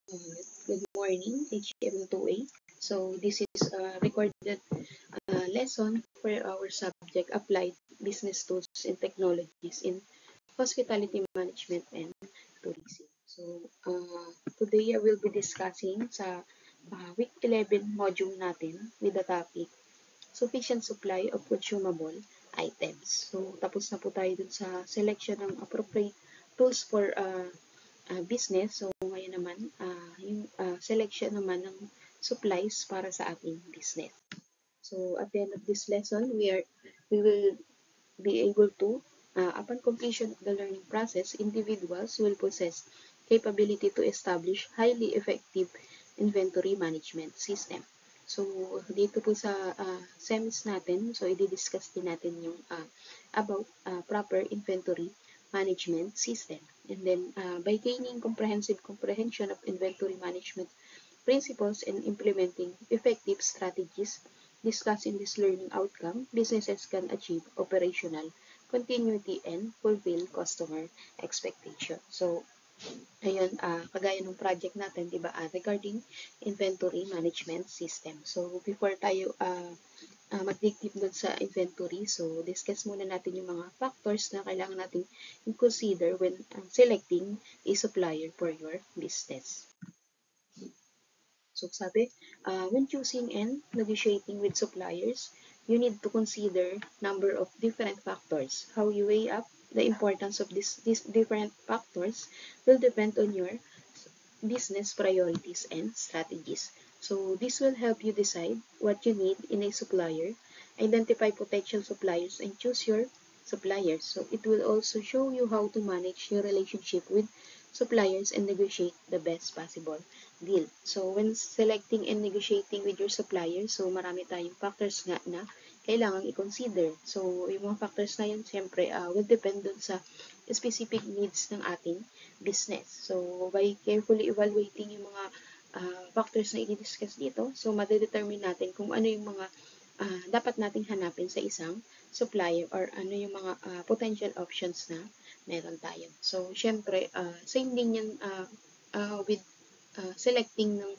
Good morning, HM2A. So this is a recorded lesson for our subject Applied Business Tools and Technologies in Hospitality Management and Tourism. So today I will be discussing sa week 11 module natin with the topic Sufficient Supply of Consumable Items. So tapos na po tayo dun sa selection ng appropriate tools for business. So, ngayon naman, yung selection naman ng supplies para sa ating business. So, at the end of this lesson, we will be able to, upon completion of the learning process, individuals will possess capability to establish highly effective inventory management system. So, dito po sa semis natin, so i-discuss din natin yung about proper inventory management system. And then, by gaining comprehensive comprehension of inventory management principles and implementing effective strategies discussed in this learning outcome, businesses can achieve operational continuity and fulfill customer expectation. So, ayun, kagaya ng project natin, di ba, regarding inventory management system. So, before tayo mag-dig deep dun sa inventory, so discuss muna natin yung mga factors na kailangan natin consider when selecting a supplier for your business. So, sabi, when choosing and negotiating with suppliers, you need to consider number of different factors. How you weigh up the importance of these different factors will depend on your business priorities and strategies. So, this will help you decide what you need in a supplier, identify potential suppliers, and choose your suppliers. So, it will also show you how to manage your relationship with suppliers and negotiate the best possible deal. So, when selecting and negotiating with your suppliers, so marami tayong factors nga na kailangang i-consider. So, yung mga factors na yun, siyempre, will depend dun sa specific needs ng ating business. So, by carefully evaluating yung mga factors na i-discuss dito, so madedetermine natin kung ano yung mga dapat nating hanapin sa isang supplier or ano yung mga potential options na meron tayo. So, syempre, same din yan with selecting ng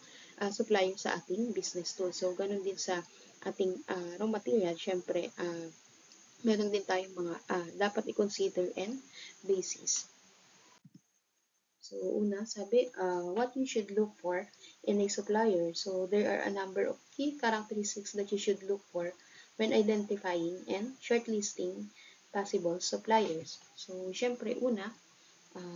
supplier sa ating business tool. So, ganun din sa ating raw material, syempre, meron din tayong mga dapat i-consider and basis. So, una, sabi, what you should look for in a supplier. So, there are a number of key characteristics that you should look for when identifying and shortlisting possible suppliers. So, syempre, una,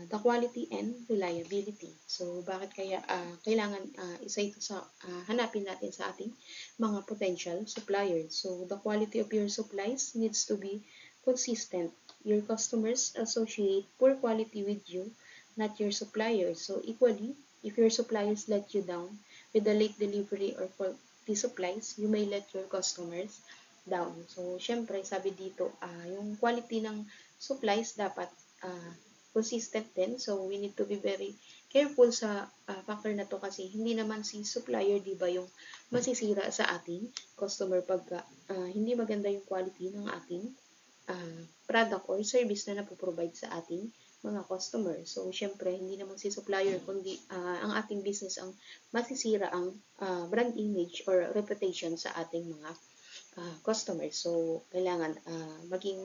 the quality and reliability. So, bakit kaya kailangan isa ito sa hanapin natin sa ating mga potential suppliers. So, the quality of your supplies needs to be consistent. Your customers associate poor quality with you, not your suppliers. So, equally, if your suppliers let you down with the late delivery or faulty supplies, you may let your customers down. So, syempre, sabi dito, yung quality ng supplies dapat consistent din. So, we need to be very careful sa factor na to kasi hindi naman si supplier, di ba, yung masisira sa ating customer pagka hindi maganda yung quality ng ating product or service na napoprovide sa ating mga customer. So, syempre, hindi naman si supplier, kundi ang ating business ang masisira ang brand image or reputation sa ating mga customers. So, kailangan maging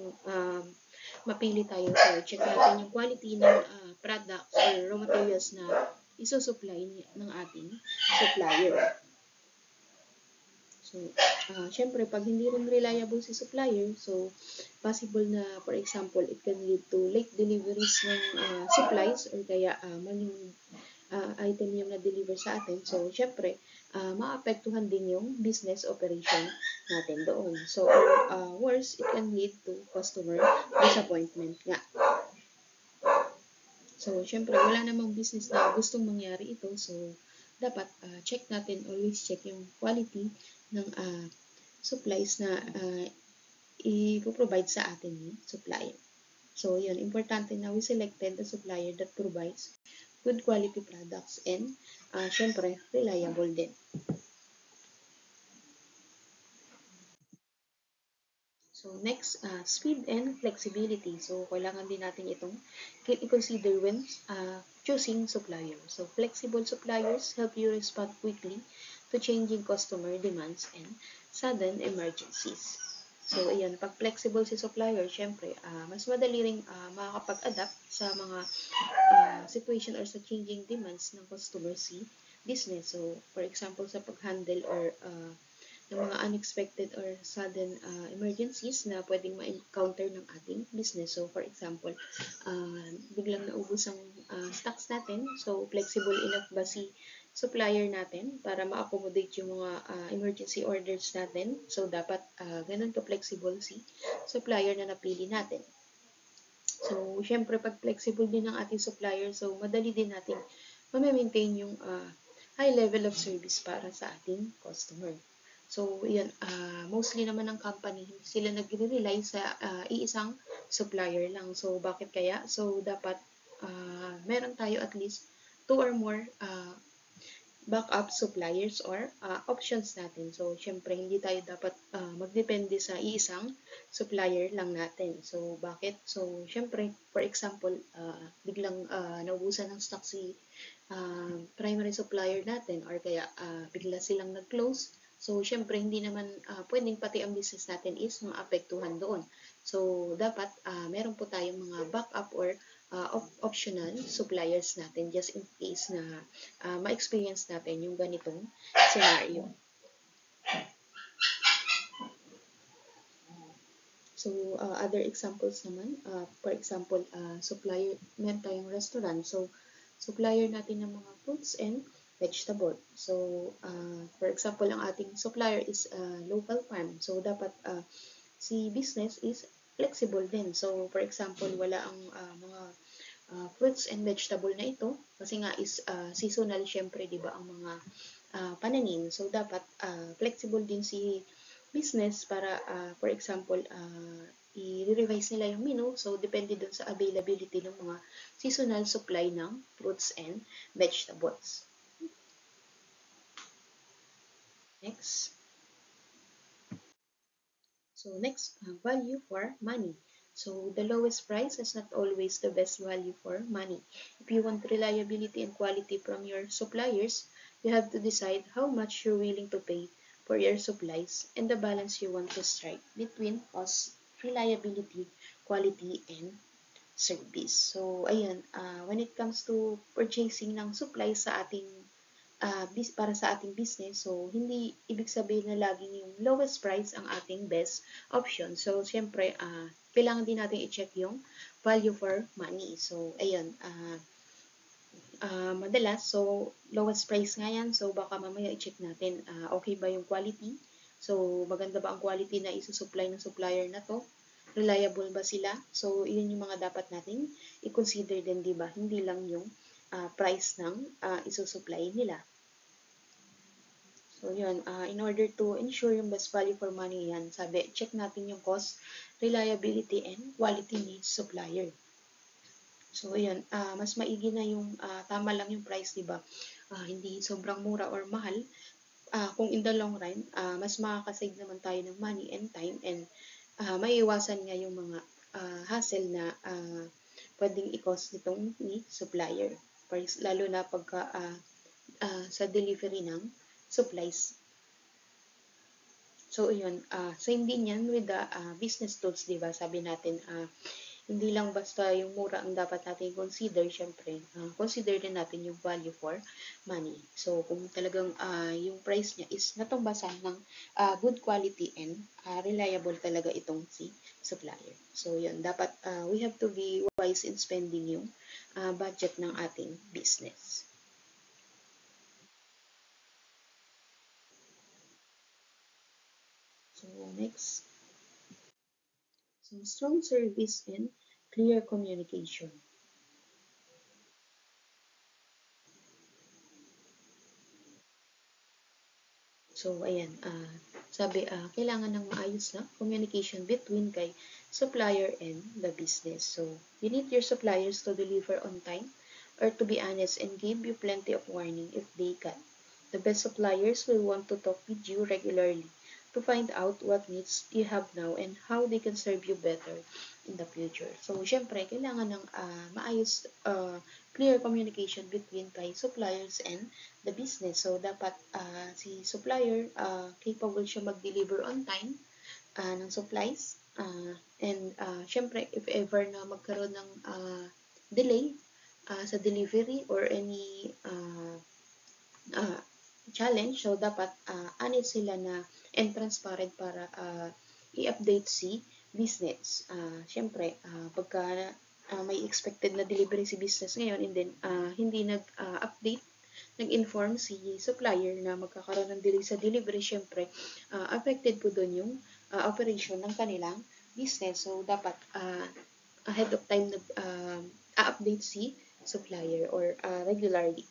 mapili tayo. So, check natin yung quality ng products or raw materials na isusupply ng ating supplier. So, syempre, pag hindi rin reliable si supplier, so, possible na, for example, it can lead to late deliveries ng supplies or kaya maling item yung na-deliver sa atin. So, syempre, maapektuhan din yung business operation natin doon. So, worse, it can lead to customer disappointment nga. So, syempre, wala namang business na gustong mangyari ito. So, dapat check natin, always check yung quality ng supplies na i-provide sa atin yung supplier. So, yun, importante na we selected the supplier that provides good quality products and, syempre, reliable din. So next, speed and flexibility. So kailangan din natin itong i-consider when choosing supplier. So flexible suppliers help you respond quickly to changing customer demands and sudden emergencies. So ayan, pag flexible si supplier, syempre mas madali ring makakapag-adapt sa mga situation or sa changing demands ng customer si business. So for example, sa pag-handle or ng mga unexpected or sudden emergencies na pwedeng ma-encounter ng ating business. So, for example, biglang naubos ang stocks natin. So, flexible enough ba si supplier natin para ma-accommodate yung mga emergency orders natin. So, dapat ganun ka-flexible si supplier na napili natin. So, syempre, pag flexible din ang ating supplier, so madali din natin ma-maintain yung high level of service para sa ating customer. So, yan, mostly naman ng company, sila nagre-rely sa iisang supplier lang. So, bakit kaya? So, dapat meron tayo at least 2 or more backup suppliers or options natin. So, syempre, hindi tayo dapat magdepende sa iisang supplier lang natin. So, bakit? So, syempre, for example, biglang naubusan ng stock si primary supplier natin or kaya bigla silang nag-close. So, syempre, hindi naman pwedeng pati ang business natin is maapektuhan doon. So, dapat meron po tayong mga backup or optional suppliers natin just in case na ma-experience natin yung ganitong scenario. So, other examples naman, for example, supplier, meron tayong restaurant. So, supplier natin ng mga fruits and vegetable. So, for example, ang ating supplier is local farm. So, dapat si business is flexible din. So, for example, wala ang mga fruits and vegetable na ito kasi nga is seasonal syempre, 'di ba, ang mga pananim. So dapat flexible din si business para for example i-revise nila yung menu. So depende dun sa availability ng mga seasonal supply ng fruits and vegetables. Next. So next, value for money. So the lowest price is not always the best value for money. If you want reliability and quality from your suppliers, you have to decide how much you're willing to pay for your supplies and the balance you want to strike between cost, reliability, quality, and service. So, ayan, when it comes to purchasing ng supplies sa ating para sa ating business. So, hindi ibig sabihin na laging yung lowest price ang ating best option. So, siyempre, kailangan din natin i-check yung value for money. So, ayun, madalas, so, lowest price nga yan. So, baka mamaya i-check natin, okay ba yung quality? So, maganda ba ang quality na isusupply ng supplier na to? Reliable ba sila? So, yun yung mga dapat nating i-consider din, di ba? Hindi lang yung price ng isusupply nila. So, yun. In order to ensure yung best value for money yan, sabi, check natin yung cost, reliability, and quality ni supplier. So, yun. Mas maigi na yung tama lang yung price, di ba? Hindi sobrang mura or mahal. Kung in the long run, mas makakasave naman tayo ng money and time and maiiwasan nga yung mga hassle na pwedeng i-cost nitong ni supplier. Lalo na pagka sa delivery ng supplies. So, yun. Same din yan with the business tools, di ba? Sabi natin, hindi lang basta yung mura ang dapat natin consider, syempre, consider din natin yung value for money. So, kung talagang yung price niya is natumbasan ng good quality and reliable talaga itong si supplier. So, yun. Dapat we have to be wise in spending yung budget ng ating business. So, next. So, strong service and clear communication. So, ayan, sabi, kailangan ng maayos na communication between kay supplier and the business. So, you need your suppliers to deliver on time or to be honest and give you plenty of warning if they can. The best suppliers will want to talk with you regularly to find out what needs you have now and how they can serve you better in the future. So, syempre, kailangan ng maayos, clear communication between kay suppliers and the business. So, dapat si supplier, capable siya mag-deliver on time ng supplies. And syempre, if ever na magkaroon ng delay sa delivery or any uh, challenge, so dapat honest sila na and transparent para i-update si business. Syempre, pagka may expected na delivery si business ngayon and then hindi nag-update, nag-inform si supplier na magkakaroon ng delay sa delivery, syempre, affected po doon yung operation ng kanilang business. So, dapat ahead of time nag-update si supplier or regularly.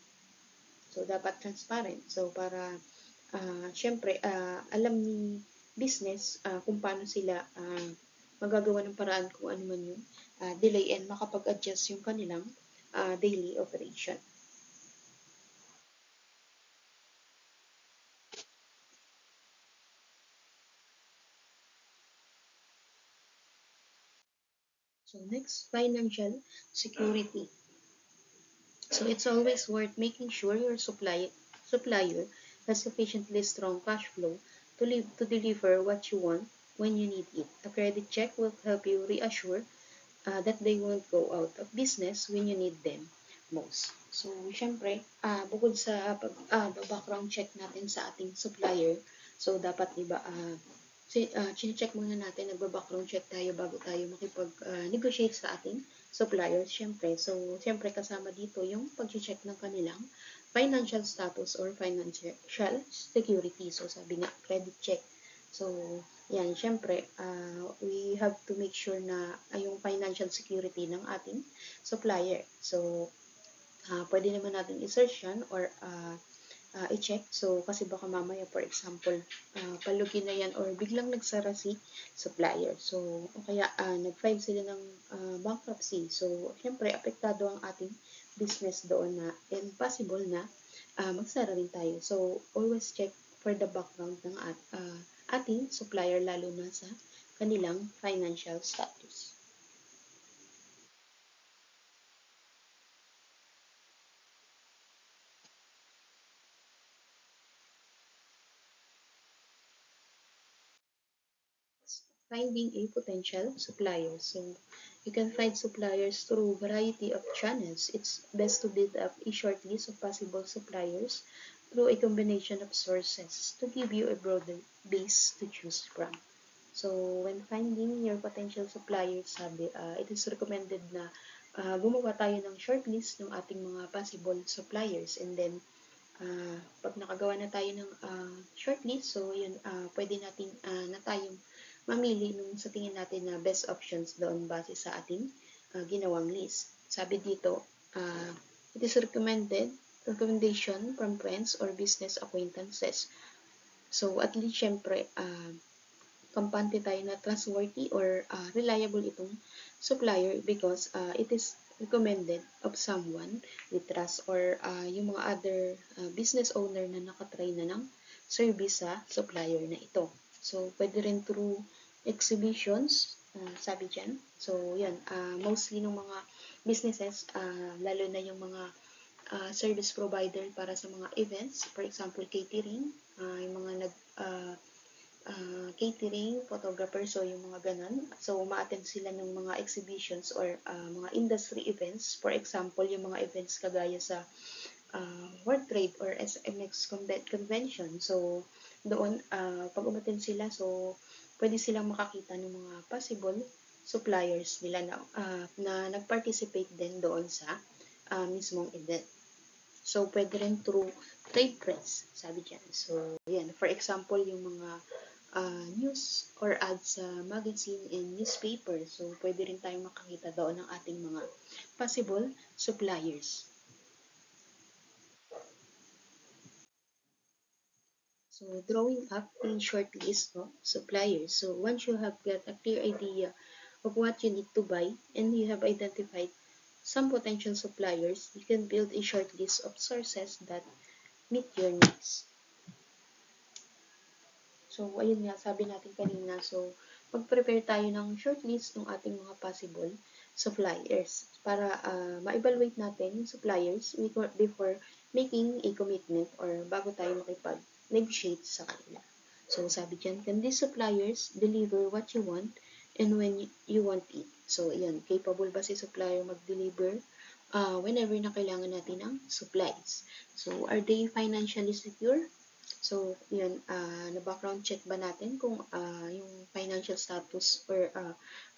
So, dapat transparent. So, para syempre, alam ni business kung paano sila magagawa ng paraan kung ano man yung delay and makapag-adjust yung kanilang daily operation. So next, financial security. So it's always worth making sure your supplier has sufficiently strong cash flow to deliver what you want when you need it. A credit check will help you reassure that they won't go out of business when you need them most. So, syempre, bukod sa background check natin sa ating supplier, so dapat diba, chine-check muna natin, nagba-background check tayo bago tayo makipag-negotiate sa ating suppliers, syempre. So, syempre kasama dito yung pag-check ng kanilang financial status or financial security. So, sabi nga, credit check. So, yan, syempre, we have to make sure na yung financial security ng ating supplier. So, pwede naman natin i-search yan or i-check. So, kasi baka mamaya, for example, palugin na yan or biglang nagsara si supplier. So, o kaya nag-file sila ng bankruptcy. So, syempre, apektado ang ating business doon na and possible na magsara rin tayo. So, always check for the background ng ating supplier lalo na sa kanilang financial status. Finding a potential supplier. So, you can find suppliers through a variety of channels. It's best to build up a short list of possible suppliers through a combination of sources to give you a broader base to choose from. So, when finding your potential suppliers, it is recommended na gumawa tayo ng shortlist ng ating mga possible suppliers and then pag nakagawa na tayo ng shortlist, so yun, pwede natin na tayong mamili nung sa tingin natin na best options doon base sa ating ginawang list. Sabi dito, it is recommendation from friends or business acquaintances. So, at least, syempre, kampante tayo na trustworthy or reliable itong supplier because it is recommended of someone we trust or yung mga other business owner na nakatry na ng service sa supplier na ito. So, pwede rin through exhibitions, sabi dyan. So, yan, mostly ng mga businesses, lalo na yung mga service provider para sa mga events, for example, catering, yung mga catering, photographer, so yung mga ganun. So, ma-attend sila ng mga exhibitions or mga industry events. For example, yung mga events kagaya sa World Trade or SMX Convention. So, doon, pag umattend sila, so, pwede silang makakita ng mga possible suppliers nila na nag-participate din doon sa mismong event. So, pwede rin through trade press, sabi dyan. So, yan. For example, yung mga news or ads sa magazine and newspaper. So, pwede rin tayong makakita doon ng ating mga possible suppliers. So, drawing up a short list of suppliers. So, once you have got a clear idea of what you need to buy and you have identified some potential suppliers, you can build a short list of sources that meet your needs. So, ayun nga, sabi natin kanina. So, mag-prepare tayo ng shortlist ng ating mga possible suppliers para ma-evaluate natin yung suppliers before making a commitment or bago tayo makipag-negotiate sa kanila. So, sabi dyan, can these suppliers deliver what you want and when you want it? So, ayan, capable ba si supplier mag-deliver whenever na kailangan natin ng supplies? So, are they financially secure? So, yun, na-background check ba natin kung yung financial status or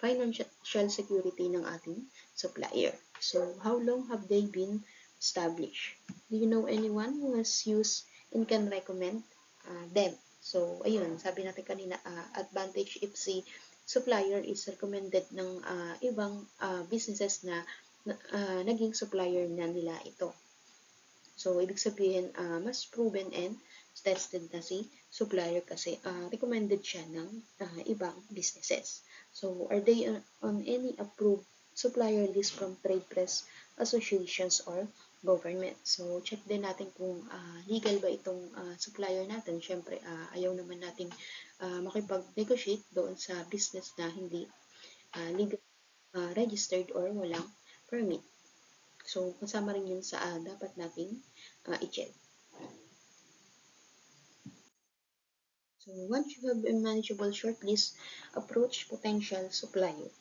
financial security ng ating supplier? So, how long have they been established? Do you know anyone who has used and can recommend them? So, ayun, sabi natin kanina, advantage if si supplier is recommended ng ibang businesses na naging supplier na nila ito. So, ibig sabihin, mas proven and tested na si supplier kasi recommended siya ng ibang businesses. So, are they on any approved supplier list from trade press associations or government? So, check din natin kung legal ba itong supplier natin. Siyempre, ayaw naman nating makipag-negotiate doon sa business na hindi legal registered or walang permit. So, kasama rin yun sa dapat nating i-check. So, once you have a manageable shortlist, approach potential supplier.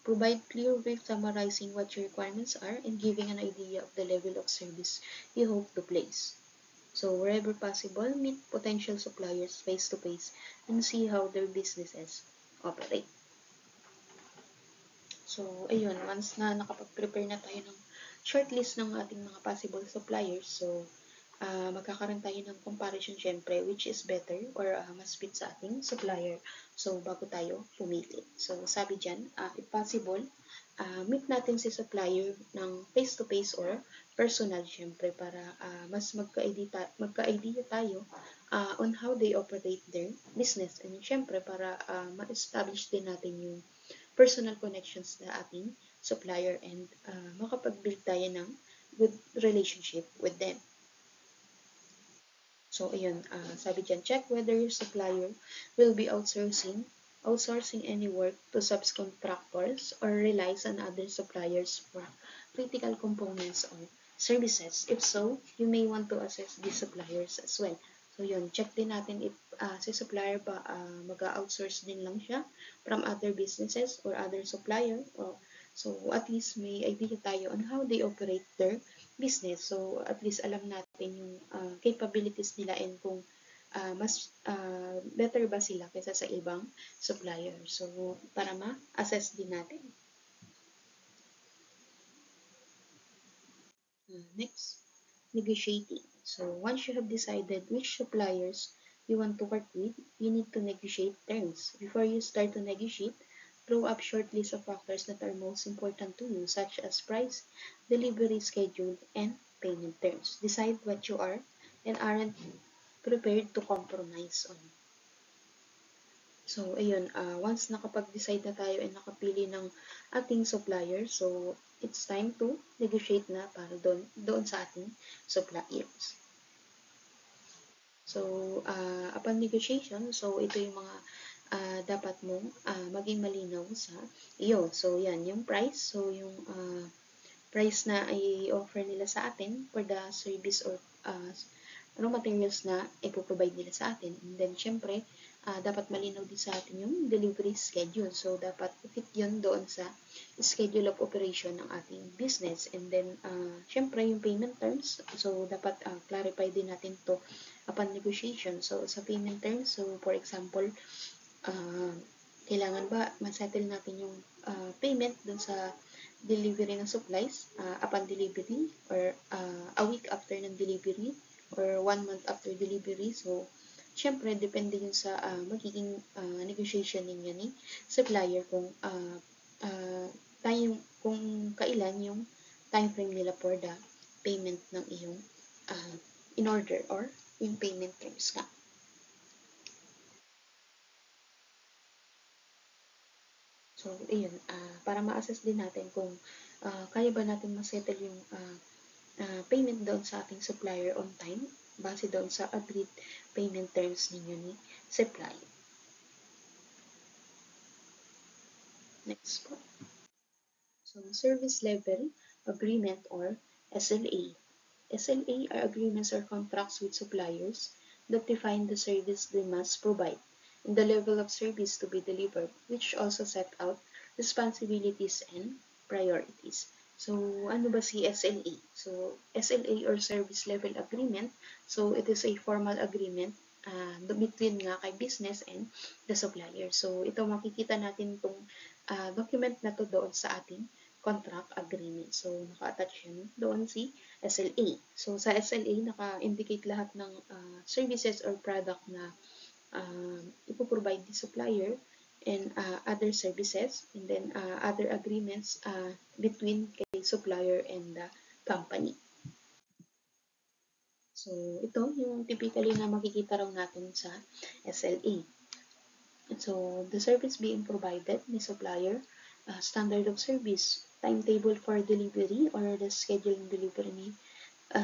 Provide clear brief summarizing what your requirements are and giving an idea of the level of service you hope to place. So, wherever possible, meet potential suppliers face-to-face and see how their businesses operate. So, ayun, once na nakapag-prepare na tayo ng shortlist ng ating mga possible suppliers, so, magkakaroon tayo ng comparison syempre, which is better or mas fit sa ating supplier. So, bago tayo pumili. So, sabi dyan, if possible, meet natin si supplier ng face-to-face or personal syempre para mas magka-idea tayo on how they operate their business. And syempre, para ma-establish din natin yung personal connections na ating supplier and makapag-build tayo ng good relationship with them. So, ayun, sabi dyan, check whether your supplier will be outsourcing any work to subcontractors or relies on other suppliers for critical components or services. If so, you may want to assess these suppliers as well. So, yun, check din natin if si supplier ba mag-outsource din lang siya from other businesses or other supplier. So, at least may idea tayo on how they operate their business. So, at least alam natin yung capabilities nila and kung mas better ba sila kaysa sa ibang supplier. So, para ma-assess din natin. Next, negotiating. So, once you have decided which suppliers you want to work with, you need to negotiate terms. Before you start to negotiate, draw up short list of factors that are most important to you, such as price, delivery schedule, and payment terms. Decide what you are and aren't prepared to compromise on. So, ayun, once nakapag-decide na tayo and nakapili ng ating supplier, so, it's time to negotiate na para doon sa ating suppliers. So, upon negotiation, so, ito yung mga dapat mong maging malinaw sa iyo. So, yan, yung price. So, yung price na i-offer nila sa atin for the service or raw materials na ipoprovide nila sa atin. And then, syempre, dapat malinaw din sa atin yung delivery schedule. So, dapat fit yun doon sa schedule of operation ng ating business. And then, syempre, yung payment terms. So, dapat clarify din natin to upon negotiation. So, sa payment terms, so, for example, kailangan ba masettle natin yung payment dun sa delivery ng supplies upon delivery or a week after ng delivery or 1 month after delivery. So, syempre, depende yun sa magiging negotiation ninyo ni supplier kung kung kailan yung time frame nila for the payment ng iyong in order or yung payment terms ka. So, ayun, para ma-assess din natin kung kaya ba natin ma-settle yung payment doon sa ating supplier on time. base doon sa agreed payment terms ninyo ni supplier. Next po. So, service level agreement or SLA. SLA are agreements or contracts with suppliers that define the service they must provide and the level of service to be delivered, which also set out responsibilities and priorities. So, ano ba si SLA? So, SLA or Service Level Agreement, so it is a formal agreement between nga kay business and the supplier. So, ito makikita natin itong document na to doon sa ating contract agreement. So, naka-attach yan doon si SLA. So, sa SLA, naka-indicate lahat ng services or product na ipoprovide the supplier and other services and then other agreements between kay supplier and the company. So, ito yung typically na makikita raw natin sa SLA. So, the service being provided ni supplier, standard of service, timetable for delivery or the scheduling delivery ni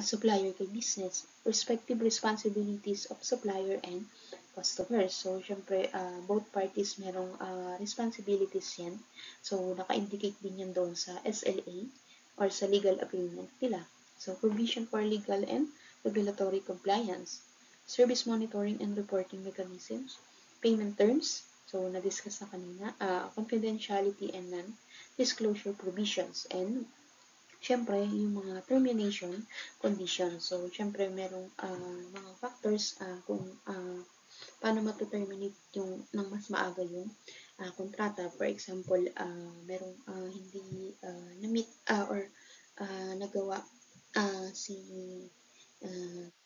supplier kay business, respective responsibilities of supplier and customers. So, syempre, both parties merong responsibilities yan. So, naka-indicate din yan doon sa SLA or sa legal agreement nila. So, provision for legal and regulatory compliance, service monitoring and reporting mechanisms, payment terms, so na-discuss na kanina, confidentiality and non-disclosure provisions, and syempre, yung mga termination conditions. So, syempre, merong mga factors kung paano matuterminate yung ng mas maaga yung kontrata. For example, merong hindi na-meet or nagawa si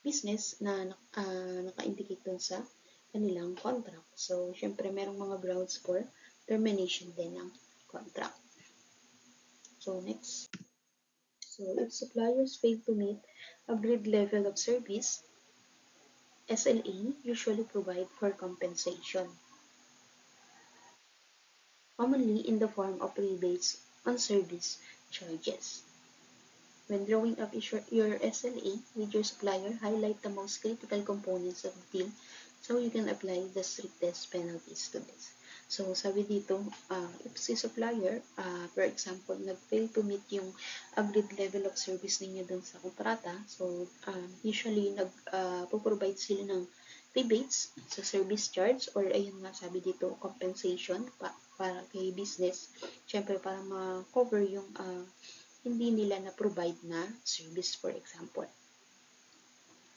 business na naka-indicate dun sa kanilang contract. So, syempre, merong mga grounds for termination din ng contract. So, next. So, if suppliers fail to meet agreed level of service, SLA usually provide for compensation, commonly in the form of rebates on service charges. When drawing up your SLA with your supplier, highlight the most critical components of the deal so you can apply the strictest penalties to this. So, sabi dito, if si supplier, for example, nag-fail to meet yung agreed level of service ninyo dun sa kontrata, so, usually, nag-provide sila ng rebates sa service charge or ayun nga sabi dito, compensation para kay business. Siyempre, para ma-cover yung hindi nila na-provide na service, for example.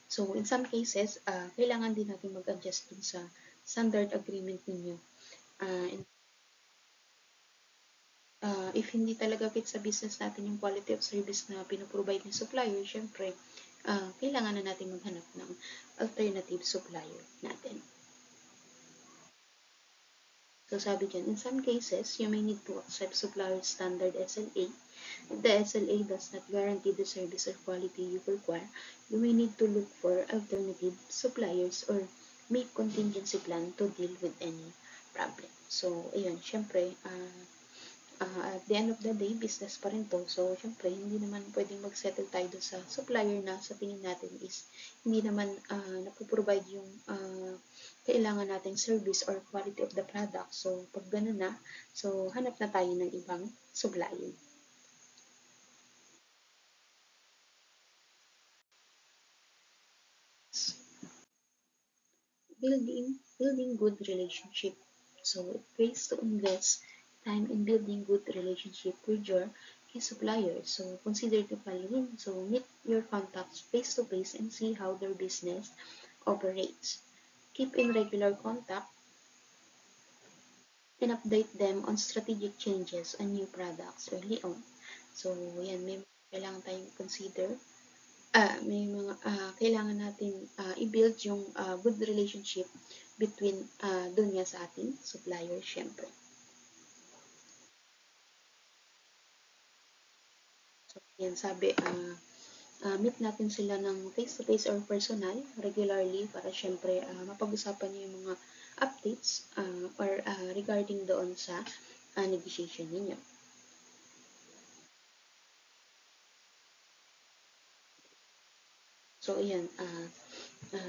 So, in some cases, kailangan din natin mag-adjust dun sa standard agreement ninyo. If hindi talaga fit sa business natin yung quality of service na pinoprovide ng supplier, syempre, kailangan na natin maghanap ng alternative supplier natin. So, sabi dyan, in some cases, you may need to accept supplier's standard SLA. If the SLA does not guarantee the service or quality you require, you may need to look for alternative suppliers or make contingency plan to deal with any problem. So, ayun, syempre, at the end of the day, business pa rin to. So, syempre, hindi naman pwedeng mag-settle tayo sa supplier na sa tingin natin is hindi naman napoprovide yung kailangan nating service or quality of the product. So, pag gano'n na, so, hanap na tayo ng ibang supplier. Building good relationship. So, it pays to invest time in building good relationship with your key supplier. So, consider the following. So, meet your contacts face to face and see how their business operates. Keep in regular contact and update them on strategic changes and new products early on. So, yan, may kailangan tayong consider. May mga kailangan natin i-build yung good relationship between dun nga sa ating supplier, syempre. So, yan sabi, meet natin sila ng face-to-face or personal regularly para syempre mapag-usapan niyo yung mga updates or regarding doon sa negotiation ninyo. So, ayan,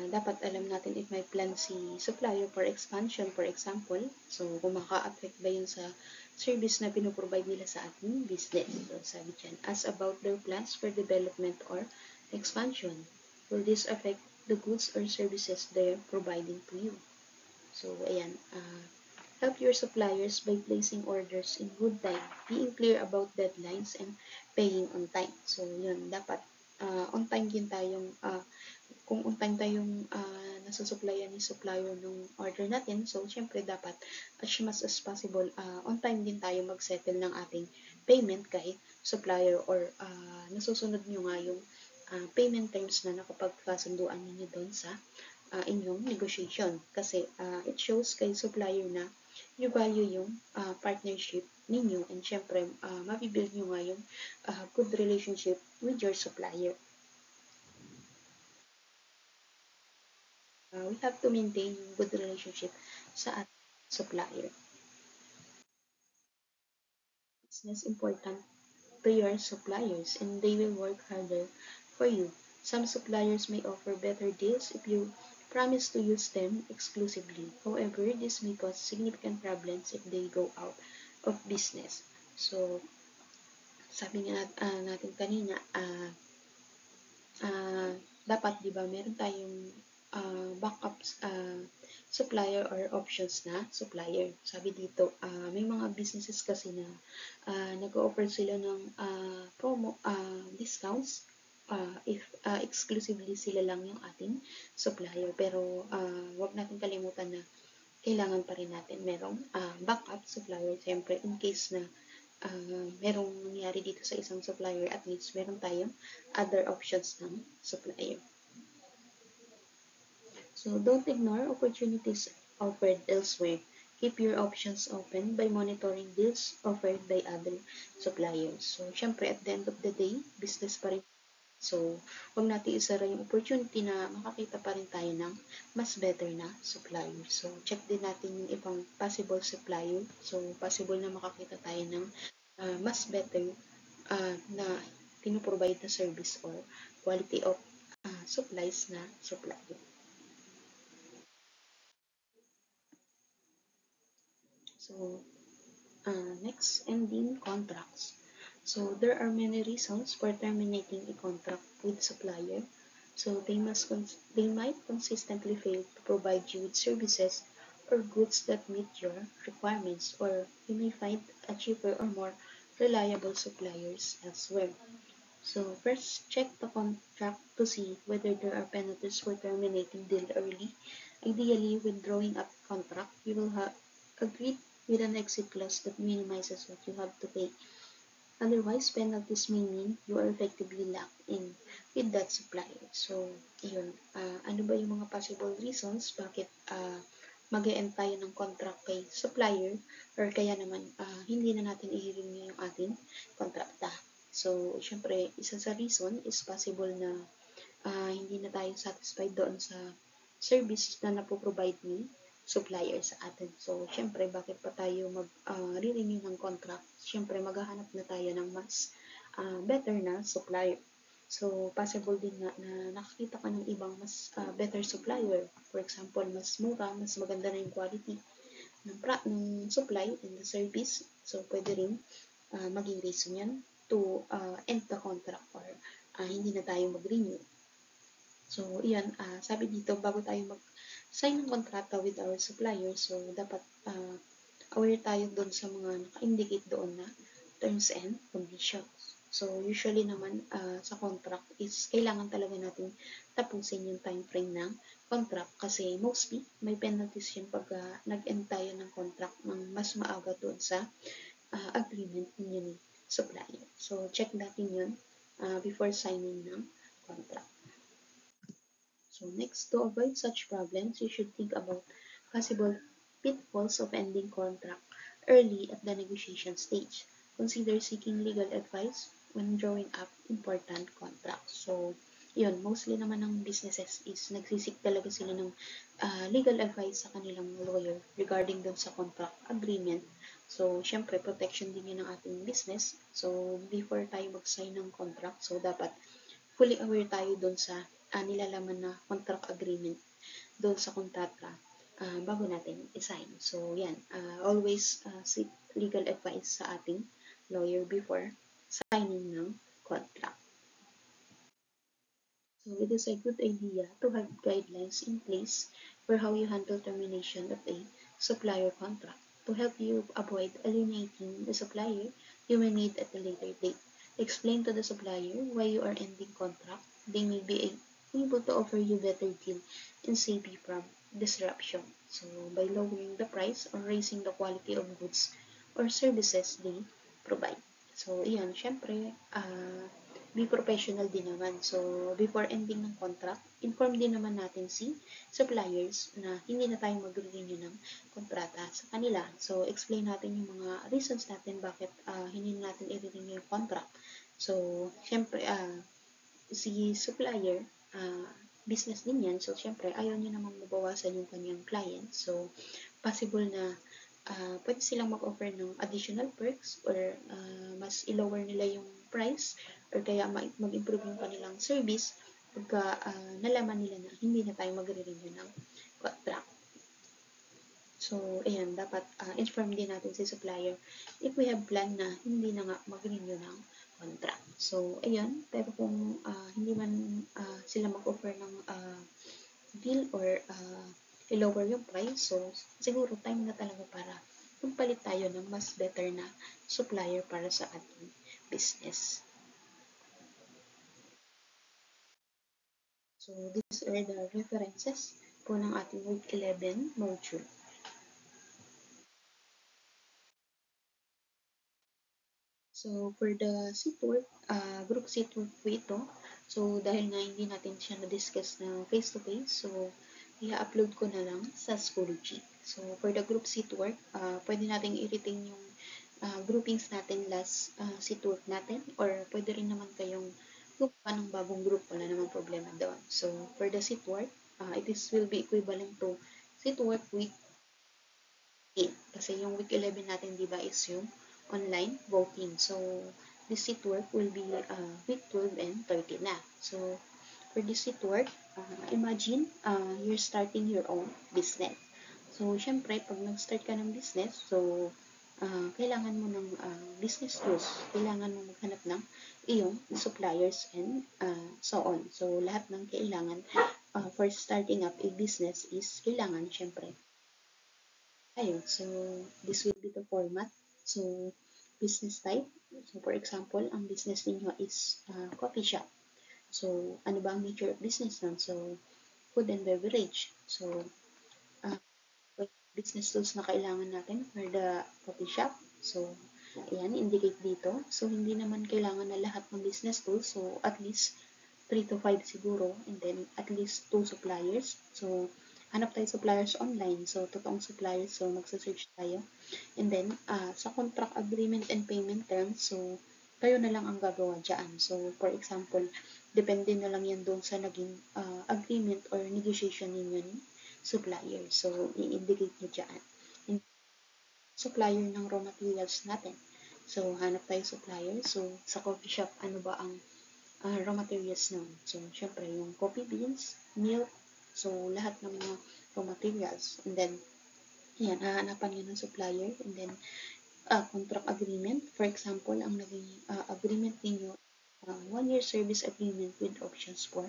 dapat alam natin if may plan si supplier for expansion, for example. So, kung maka-affect ba yun sa service na pinoprovide nila sa ating business. So, sabi dyan, ask about their plans for development or expansion. Will this affect the goods or services they're providing to you? So, ayan, help your suppliers by placing orders in good time, being clear about deadlines, and paying on time. So, yun, dapat on time din tayong kung on time tayong nasusupplyan ni supplier ng order natin, so syempre dapat as much as possible on time din tayo mag-settle ng ating payment kay supplier or nasusunod nyo nga yung payment terms na nakapagkasunduan ninyo doon sa inyong negotiation. Kasi it shows kay supplier na you value yung partnership ninyo and syempre mabibuild nyo nga yung good relationship with your supplier. We have to maintain yung good relationship sa ating supplier. Business important to your suppliers and they will work harder for you. Some suppliers may offer better deals if you promise to use them exclusively. However, this may cause significant problems if they go out of business. So, sabi nga natin kanina, dapat, di ba, meron tayong backups supplier or options na supplier. Sabi dito, may mga businesses kasi na nag-offer sila ng promo discounts if exclusively sila lang yung ating supplier. Pero wag natin kalimutan na kailangan pa rin natin merong backup supplier. Siyempre, in case na merong nangyari dito sa isang supplier, at least meron tayong other options ng supplier. So, don't ignore opportunities offered elsewhere. Keep your options open by monitoring deals offered by other suppliers. So, syempre, at the end of the day, business pa rin. So, huwag natin isara yung opportunity na makakita pa rin tayo ng mas better na supplier. So, check din natin yung ibang possible supplier. So, possible na makakita tayo ng mas better na pinoprovide na service or quality of supplies na supplier. So, next, ending contracts. So, there are many reasons for terminating a contract with supplier. So, they might consistently fail to provide you with services or goods that meet your requirements, or you may find a cheaper or more reliable suppliers elsewhere. So, first, check the contract to see whether there are penalties for terminating deal early. Ideally, when drawing up contract, you will have agreed with an exit clause that minimizes what you have to pay. Otherwise, penalties may mean you are effectively locked in with that supplier. So, yun. Ano ba yung mga possible reasons bakit mag-e-end tayo ng contract kay supplier or kaya naman hindi na natin i-renew yung ating kontrakta. So, syempre, isa sa reason is possible na hindi na tayo satisfied doon sa service na napoprovide ni supplier sa atin. So, syempre, bakit pa tayo mag-renew ng contract? Syempre, maghahanap na tayo ng mas better na supplier. So, possible din na nakakita ka ng ibang mas better supplier. For example, mas mura, mas maganda na yung quality ng supply and the service. So, pwede rin maging reason yan to end the contract or hindi na tayo mag-renew. So, iyan, sabi dito, bago tayo mag-sign ng kontrata with our supplier, so dapat aware tayo doon sa mga naka-indicate doon na terms and conditions. So, usually naman sa contract is kailangan talaga natin tapusin yung time frame ng contract kasi mostly may penalties yun pag nag-end tayo ng contract ng mas maaga doon sa agreement ninyo ni supplier. So, check natin yun before signing ng contract. So next, to avoid such problems, you should think about possible pitfalls of ending contract early at the negotiation stage. Consider seeking legal advice when drawing up important contracts. So, yun, mostly naman ng businesses is nagsisik talaga sila ng legal advice sa kanilang lawyer regarding dun sa contract agreement. So, syempre, protection din yun ng ating business. So, before tayo mag-sign ng contract, so dapat fully aware tayo dun sa nilalaman na contract agreement doon sa kontrata bago natin i-sign. So, yan. Always seek legal advice sa ating lawyer before signing ng contract. So, it is a good idea to have guidelines in place for how you handle termination of a supplier contract to help you avoid alienating the supplier you may need at a later date. Explain to the supplier why you are ending contract. They may be able to offer you better deal and save you from disruption. So, by lowering the price or raising the quality of goods or services they provide. So, iyan, syempre, be professional din naman. So, before ending ng contract, inform din naman natin si suppliers na hindi na tayo mag-renew ng kontrata sa kanila. So, explain natin yung mga reasons natin bakit hindi natin i-renew yung contract. So, syempre, si supplier, business din yan. So, syempre, ayaw niya namang mabawasan yung kanyang client. So, possible na pwede silang mag-offer ng additional perks or mas i-lower nila yung price or kaya mag-improve yung kanilang service pagka nalaman nila na hindi na tayo magre-renew ng contract. So, ayan, dapat inform din natin si supplier if we have plan na hindi na nga mag-renew ng contract. So, ayan, pero kung hindi man sila mag-offer ng deal or i-lower yung price, so siguro time na talaga para magpalit tayo ng mas better na supplier para sa ating business. So, these are the references po ng ating week 11 module. So, for the seatwork, group seatwork po ito. So, dahil nga hindi natin siya na-discuss na face-to-face, so, i-upload ko na lang sa Schoology. So, for the group seatwork, pwede natin i-retain yung groupings natin last seatwork natin or pwede rin naman kayong gumawa ng bagong group, wala namang problema doon. So, for the seatwork, will be equivalent to seatwork week 8. Kasi yung week 11 natin, di ba, is yung online voting. So, this seat work will be week 12 and 13 na. So, for this seat work, imagine you're starting your own business. So, syempre, pag nag-start ka ng business, so, kailangan mo ng business tools. Kailangan mo maghanap ng iyong suppliers and so on. So, lahat ng kailangan for starting up a business is kailangan, syempre, tayo. So, this will be the format. So, business type. So, for example, ang business ninyo is coffee shop. So, ano ba ang nature of business nun? So, food and beverage. So, uh, business tools na kailangan natin for the coffee shop. So, ayan, indicate dito. So, hindi naman kailangan na lahat ng business tools. So, at least 3 to 5 siguro. And then, at least 2 suppliers. So, hanap tayo suppliers online. So, totoong suppliers. So, magsa-search tayo. And then, sa contract agreement and payment terms, so, kayo na lang ang gagawa dyan. So, for example, depende na lang yan doon sa naging agreement or negotiation ninyo ni supplier. So, i-indicate nyo dyan. And supplier ng raw materials natin. So, hanap tayo supplier. So, sa coffee shop, ano ba ang raw materials nun? So, syempre, yung coffee beans, milk, so, lahat ng mga raw materials. And then, yan, hahanapan nyo ng supplier. And then, contract agreement. For example, ang naging agreement ninyo, 1-year service agreement with options for.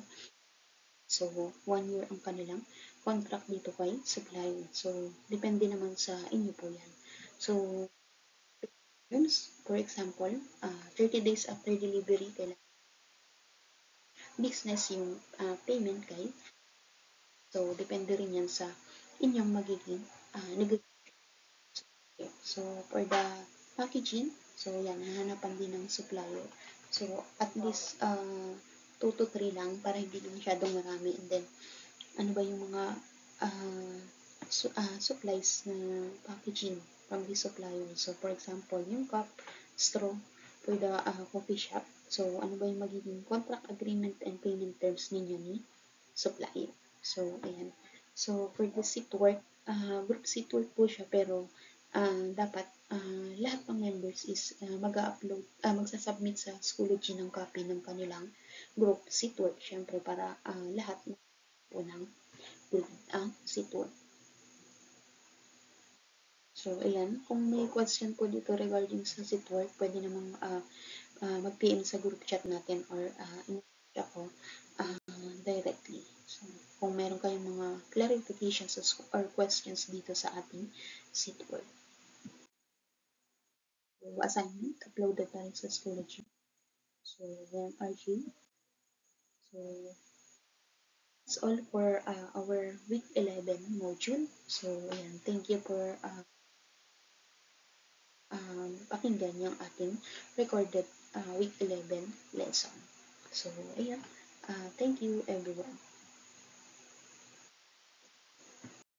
So, 1 year ang kanilang contract dito kay supplier. So, depende naman sa inyo po yan. So, for example, 30 days after delivery, kailangan business yung payment kay. So, depende rin yan sa inyong magiging negotiation. So, for the packaging, so yan, hahanapan din ng supplier. So, at least 2 to 3 lang para hindi na masyadong marami. And then, ano ba yung mga supplies na packaging from the supplier. So, for example, yung cup, straw for the coffee shop. So, ano ba yung magiging contract agreement and payment terms ninyo ni supplier. So, ayan. So, for the seat work, group seat work po siya, pero dapat lahat ng members is mag-upload, magsasubmit sa Schoology ng copy ng kanilang group seatwork, syempre para lahat po ng group ang seatwork. So, ayan, kung may question po dito regarding sa seatwork, pwede namang mag-PM sa group chat natin or ako directly. So, kung meron kayong mga clarifications or questions dito sa ating seatwork. So, assignment, uploaded na rin sa Schoology. So, yan, RG. So, that's all for our week 11 module. So, ayan, thank you for pakinggan yung ating recorded week 11 lesson. So, ayan, thank you everyone.